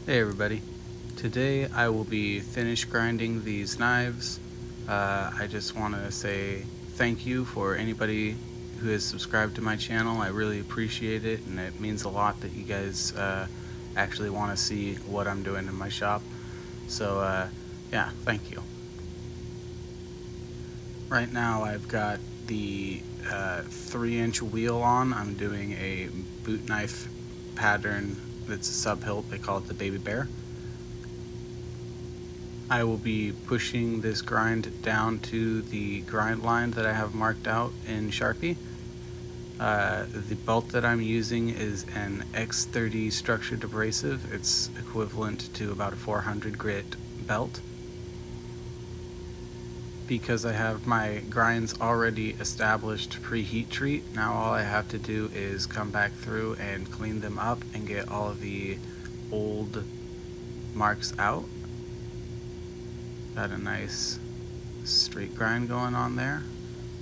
Hey everybody, today I will be finish grinding these knives. I just want to say thank you for anybody who has subscribed to my channel. I really appreciate it, and it means a lot that you guys actually want to see what I'm doing in my shop. So yeah, thank you. Right now I've got the 3-inch wheel on. I'm doing a boot knife pattern that's a sub-hilt. They call it the baby bear. I will be pushing this grind down to the grind line that I have marked out in Sharpie. The belt that I'm using is an X30 structured abrasive. It's equivalent to about a 400 grit belt. Because I have my grinds already established pre-heat treat, now all I have to do is come back through and clean them up and get all of the old marks out. Got a nice straight grind going on there.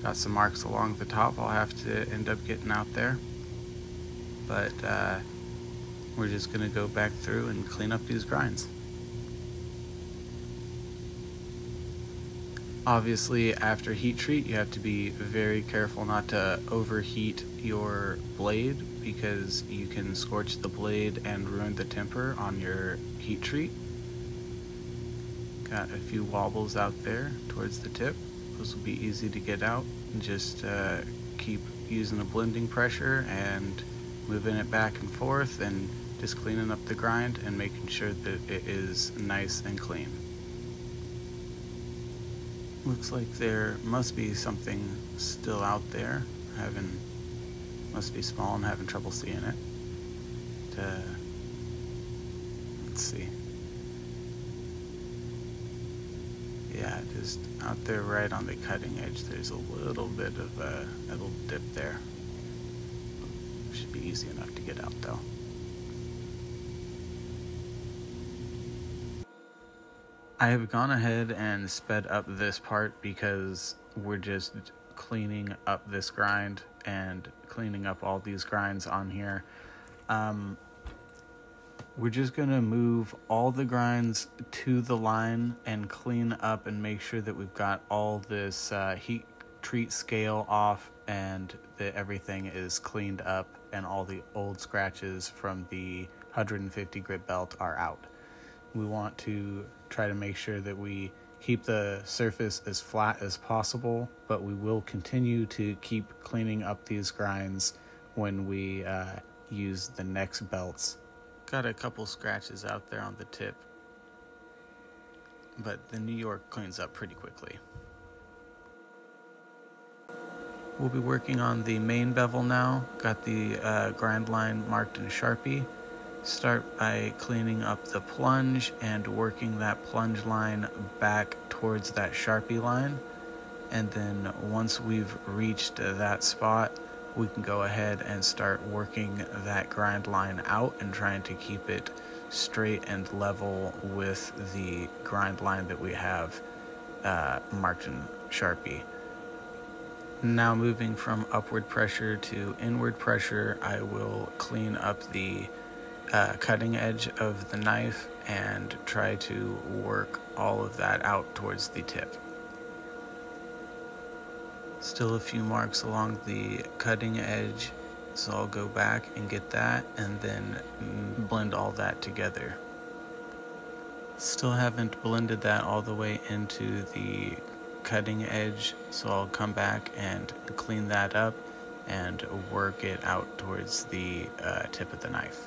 Got some marks along the top I'll have to end up getting out there. But we're just gonna go back through and clean up these grinds. Obviously, after heat treat, you have to be very careful not to overheat your blade, because you can scorch the blade and ruin the temper on your heat treat. Got a few wobbles out there towards the tip. Those will be easy to get out. And just keep using a blending pressure and moving it back and forth and just cleaning up the grind and making sure that it is nice and clean. Looks like there must be something still out there. Must be small and having trouble seeing it. Let's see. Yeah, just out there right on the cutting edge, there's a little bit of a little dip there. Should be easy enough to get out though. I have gone ahead and sped up this part because we're just cleaning up this grind and cleaning up all these grinds on here. We're just gonna move all the grinds to the line and clean up and make sure that we've got all this heat treat scale off and that everything is cleaned up and all the old scratches from the 150 grit belt are out. We want to try to make sure that we keep the surface as flat as possible, but we will continue to keep cleaning up these grinds when we use the next belts. Got a couple scratches out there on the tip, but the New York cleans up pretty quickly. We'll be working on the main bevel now. Got the grind line marked in Sharpie. Start by cleaning up the plunge and working that plunge line back towards that Sharpie line. And then once we've reached that spot, we can go ahead and start working that grind line out and trying to keep it straight and level with the grind line that we have marked in Sharpie. Now moving from upward pressure to inward pressure, I will clean up the cutting edge of the knife and try to work all of that out towards the tip. Still a few marks along the cutting edge, so I'll go back and get that and then blend all that together. Still haven't blended that all the way into the cutting edge, so I'll come back and clean that up and work it out towards the tip of the knife.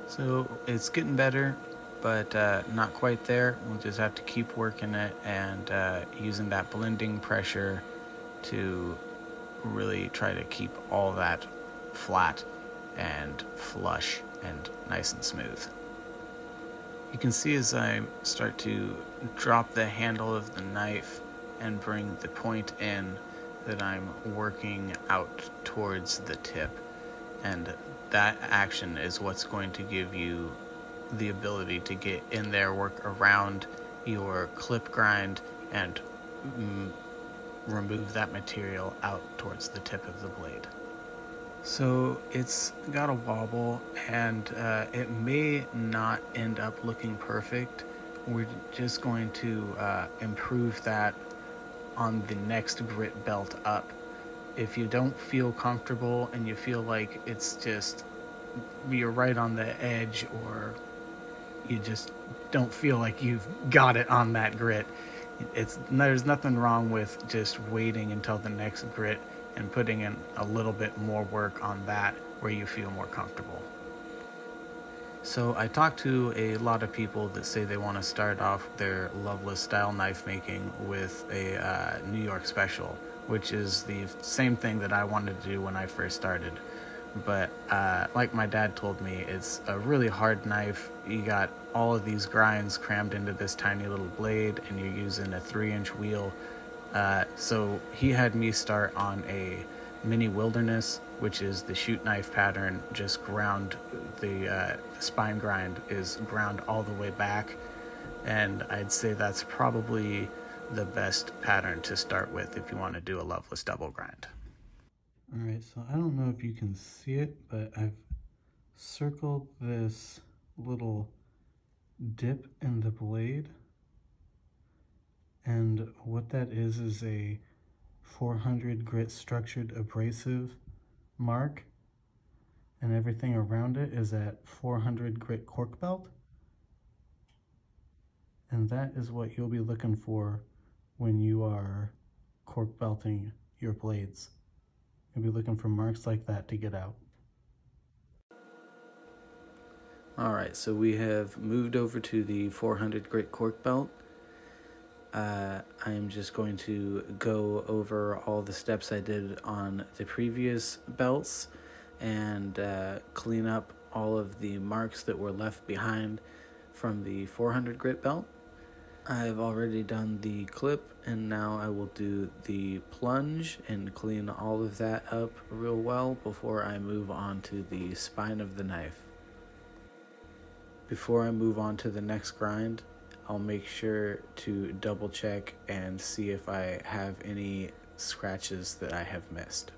So it's getting better, but not quite there. We'll just have to keep working it and using that blending pressure to really try to keep all that flat and flush and nice and smooth. You can see as I start to drop the handle of the knife and bring the point in that I'm working out towards the tip. And that action is what's going to give you the ability to get in there, work around your clip grind, and remove that material out towards the tip of the blade. So it's got a wobble, and it may not end up looking perfect. We're just going to improve that on the next grit belt up. If you don't feel comfortable and you feel like it's just you're right on the edge, or you just don't feel like you've got it on that grit, there's nothing wrong with just waiting until the next grit and putting in a little bit more work on that where you feel more comfortable. So I talked to a lot of people that say they want to start off their Loveless style knife making with a New York special, which is the same thing that I wanted to do when I first started. But like my dad told me, it's a really hard knife. You got all of these grinds crammed into this tiny little blade, and you're using a 3-inch wheel. So he had me start on a mini wilderness, which is the shoot knife pattern, just ground. The spine grind is ground all the way back, and I'd say that's probably the best pattern to start with if you want to do a Loveless double grind. Alright, so I don't know if you can see it, but I've circled this little dip in the blade, and what that is a 400 grit structured abrasive mark, and everything around it is at 400 grit cork belt, and that is what you'll be looking for when you are cork belting your blades. You'll be looking for marks like that to get out. Alright, so we have moved over to the 400 grit cork belt. I am just going to go over all the steps I did on the previous belts and clean up all of the marks that were left behind from the 400 grit belt. I've already done the clip, and now I will do the plunge and clean all of that up real well before I move on to the spine of the knife. Before I move on to the next grind, I'll make sure to double check and see if I have any scratches that I have missed.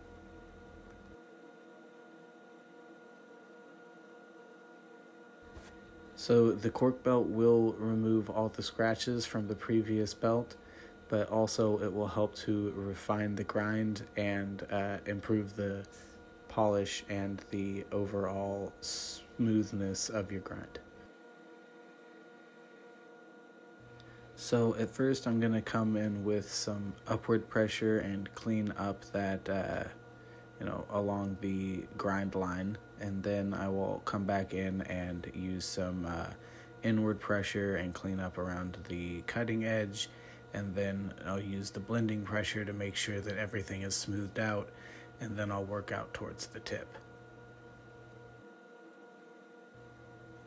So the cork belt will remove all the scratches from the previous belt, but also it will help to refine the grind and improve the polish and the overall smoothness of your grind. So at first I'm going to come in with some upward pressure and clean up that along the grind line, and then I will come back in and use some inward pressure and clean up around the cutting edge, and then I'll use the blending pressure to make sure that everything is smoothed out, and then I'll work out towards the tip.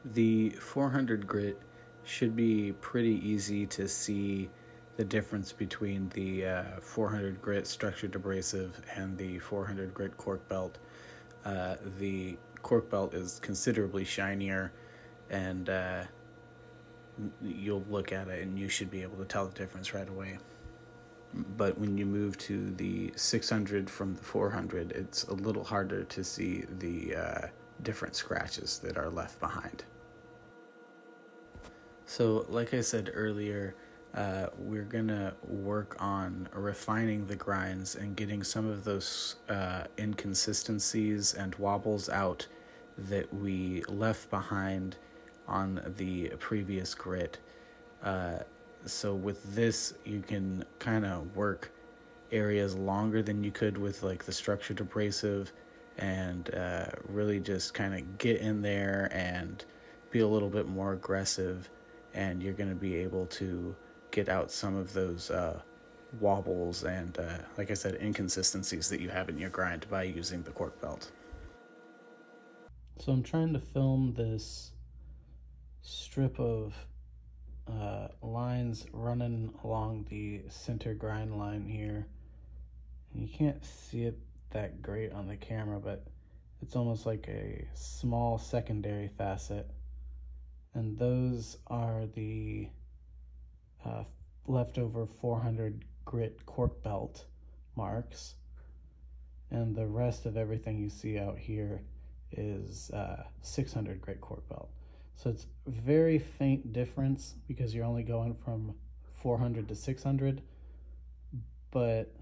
The 400 grit should be pretty easy to see the difference between the 400 grit structured abrasive and the 400 grit cork belt. The cork belt is considerably shinier, and you'll look at it and you should be able to tell the difference right away. But when you move to the 600 from the 400, it's a little harder to see the different scratches that are left behind. So like I said earlier, we're gonna work on refining the grinds and getting some of those inconsistencies and wobbles out that we left behind on the previous grit. So with this, you can kind of work areas longer than you could with like the structured abrasive, and really just kind of get in there and be a little bit more aggressive, and you're going to be able to get out some of those wobbles and, like I said, inconsistencies that you have in your grind by using the cork belt. So I'm trying to film this strip of lines running along the center grind line here. And you can't see it that great on the camera, but It's almost like a small secondary facet. And those are the leftover 400 grit cork belt marks. And the rest of everything you see out here is 600 grit cork belt. So it's very faint difference because you're only going from 400 to 600, but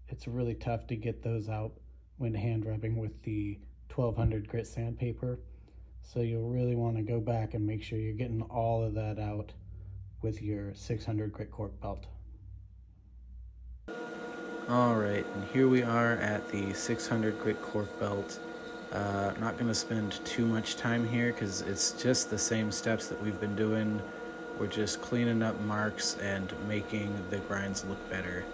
it's really tough to get those out when hand rubbing with the 1200 grit sandpaper. So you'll really want to go back and make sure you're getting all of that out with your 600 grit cork belt. Alright, and here we are at the 600 grit cork belt. Not going to spend too much time here because it's just the same steps that we've been doing. We're just cleaning up marks and making the grinds look better.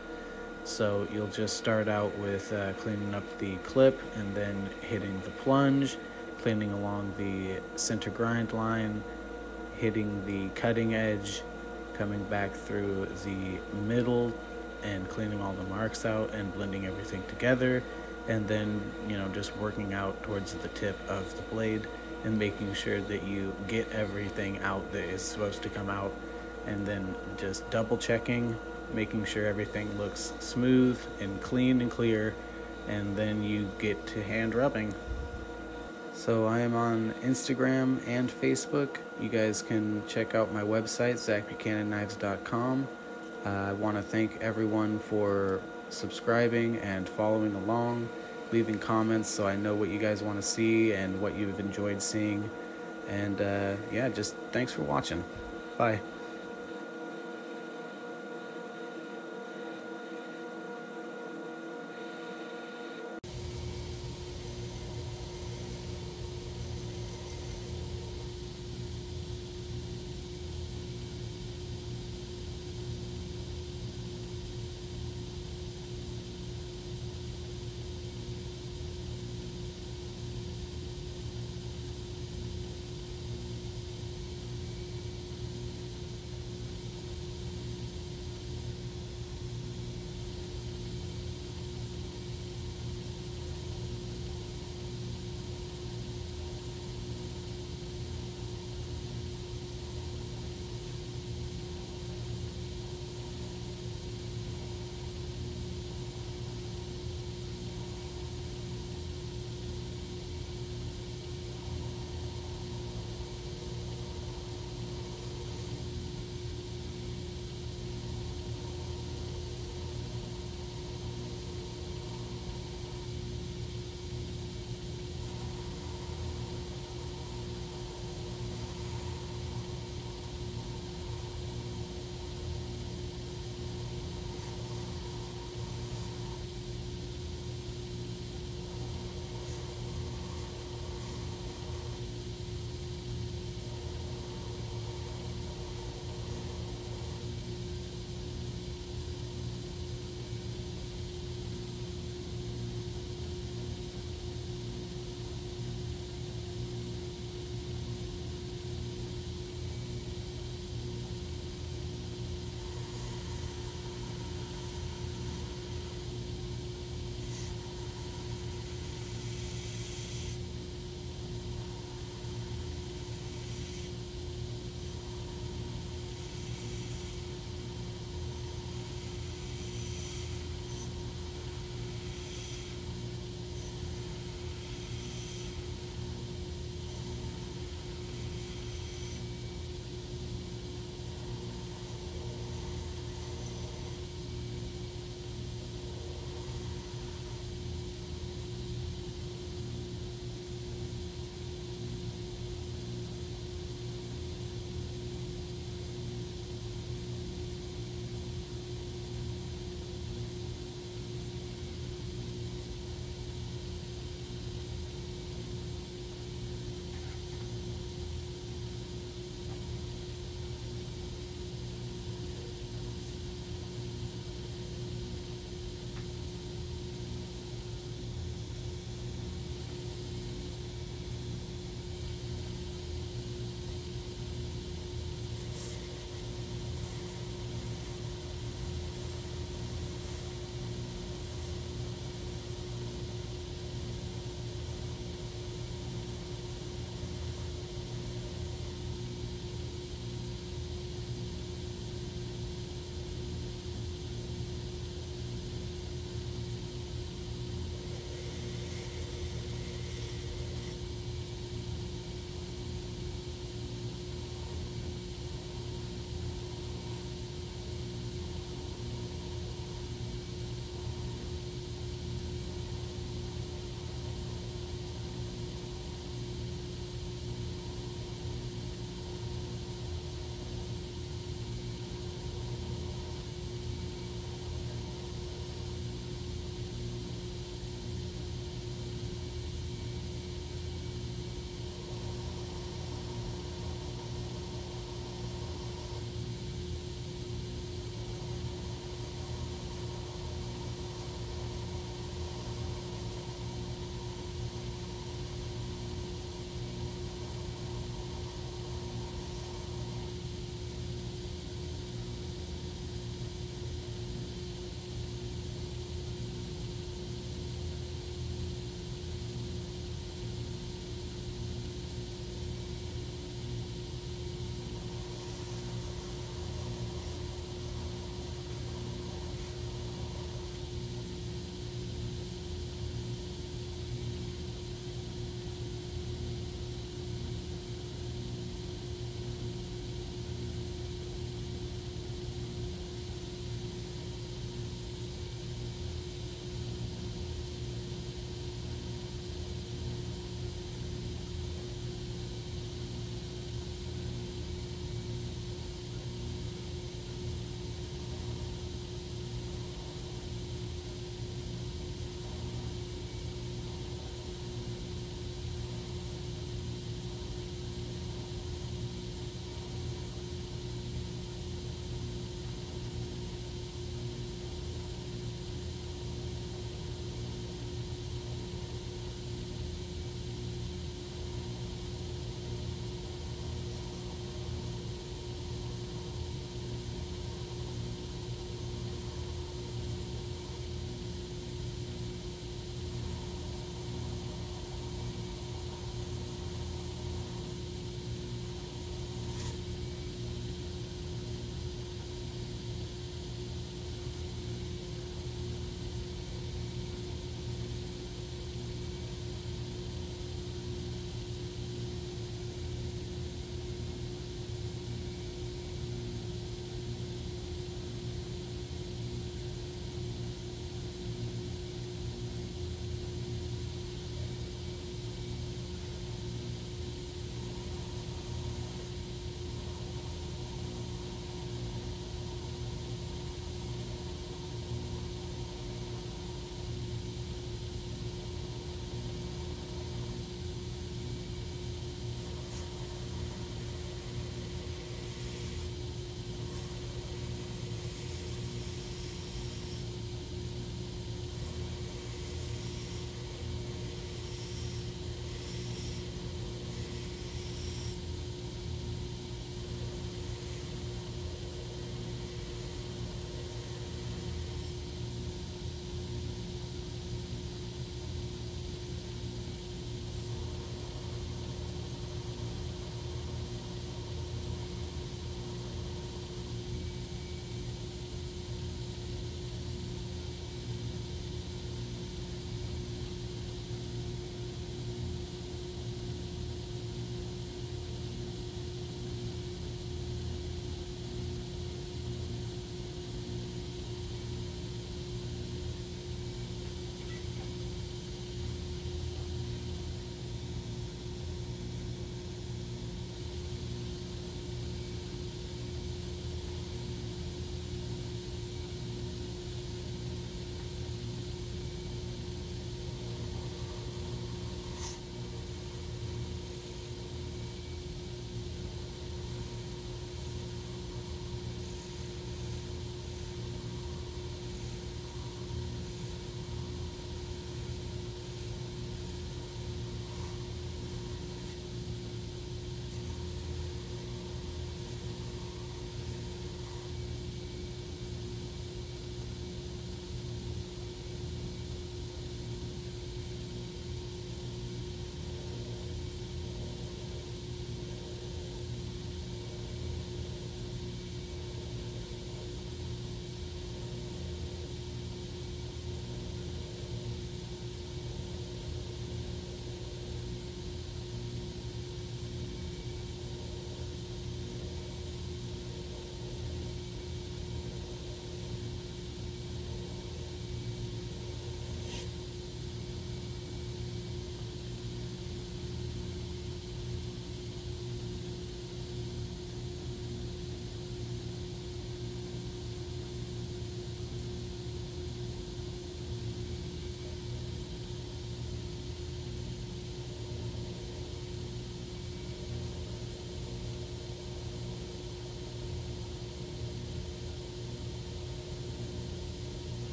So you'll just start out with cleaning up the clip and then hitting the plunge, cleaning along the center grind line, hitting the cutting edge, coming back through the middle and cleaning all the marks out and blending everything together, and then, you know, just working out towards the tip of the blade and making sure that you get everything out that is supposed to come out, and then just double checking, making sure everything looks smooth and clean and clear, and then you get to hand rubbing. So I am on Instagram and Facebook. You guys can check out my website, zacbuchananKnives.com. I want to thank everyone for subscribing and following along, leaving comments so I know what you guys want to see and what you've enjoyed seeing. And yeah, just thanks for watching. Bye.